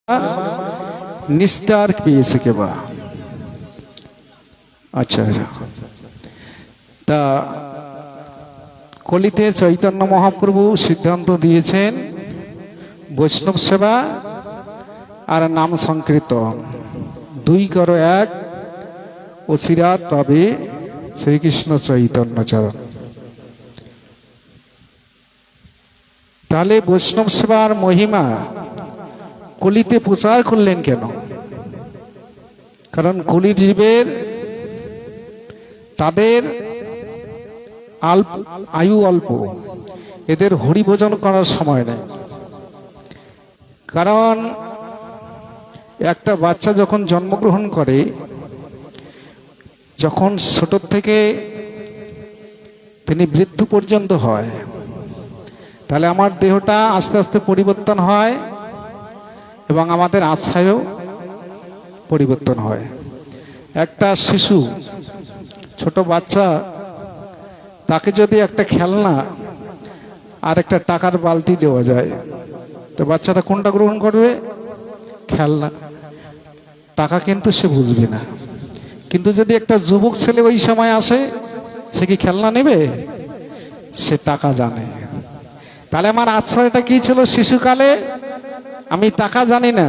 निस्तार पेয়েছে কেবা। আচ্ছা, তা কলিতে চৈতন্য মহাপ্রভু সিদ্ধান্ত দিয়েছেন বৈষ্ণব সেবা আর নাম সংকীর্তন দুই করো এক, অচিরাত পাবে শ্রীকৃষ্ণ চৈতন্য চরণ। তাহলে বৈষ্ণব সেবার মহিমা কলিতে প্রচার করলেন কেন? কারণ কলির জীবের তাদের আয়ু অল্প, এদের হরিভোজন করার সময় নেই। কারণ একটা বাচ্চা যখন জন্মগ্রহণ করে, যখন ছোট থেকে তিনি মৃত্যু পর্যন্ত হয়, তাহলে আমার দেহটা আস্তে আস্তে পরিবর্তন হয় এবং আমাদের আশ্রয়ও পরিবর্তন হয়। একটা শিশু, ছোট বাচ্চা, তাকে যদি একটা খেলনা আর একটা টাকার বালতি দেওয়া যায়, তো বাচ্চাটা কোনটা গ্রহণ করবে? খেলনা। টাকা কিন্তু সে বুঝবে না। কিন্তু যদি একটা যুবক ছেলে ওই সময় আসে, সে কি খেলনা নেবে? সে টাকা জানে। তাহলে আমার আশ্রয়টা কি ছিল? শিশুকালে আমি টাকা জানি না,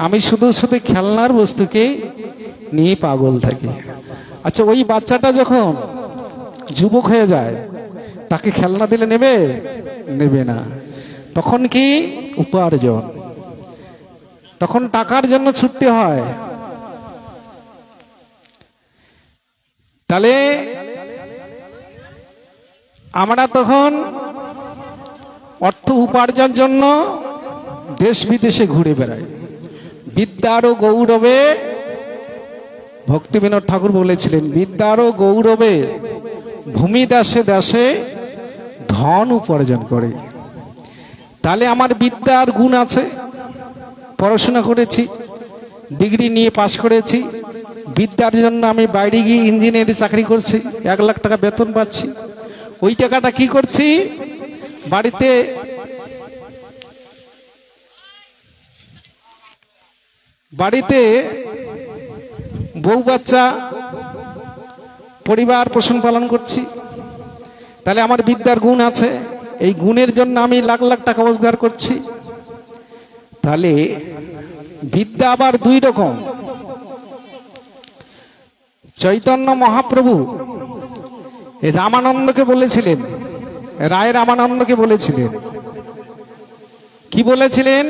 আমি শুধু শুধু খেলনার বস্তুকে নিয়ে পাগল থাকি। আচ্ছা, ওই বাচ্চাটা যখন যুবক হয়ে যায়, তাকে খেলনা দিলে নেবে? নেবে না। তখন কি? উপার্জন। তখন টাকার জন্য ছুটতে হয়। তাহলে আমরা তখন অর্থ উপার্জনের জন্য দেশ বিদেশে ঘুরে বেড়াই। বিদ্যার ও গৌরবে, ভক্তিবিনোদ ঠাকুর বলেছিলেন, বিদ্যার ও গৌরবে ভূমি দাসে দাসে ধন উপার্জন করে। তাহলে আমার বিদ্যার গুণ আছে, পড়াশোনা করেছি, ডিগ্রি নিয়ে পাশ করেছি, বিদ্যার জন্য আমি বাইরে গিয়ে ইঞ্জিনিয়ারিং চাকরি করছি, 1 লাখ টাকা বেতন পাচ্ছি। ওই টাকাটা কি করছি? বাড়িতে বউ বাচ্চা, পরিবার পোষণ পালন করছি। তাহলে আমার বিদ্যার গুণ আছে, এই গুণের জন্য আমি লাখ লাখ টাকা রোজগার করছি। তাহলে বিদ্যা আবার দুই রকম। চৈতন্য মহাপ্রভু রামানন্দকে বলেছিলেন, রায় রামানন্দকে বলেছিলেন, কি বলেছিলেন?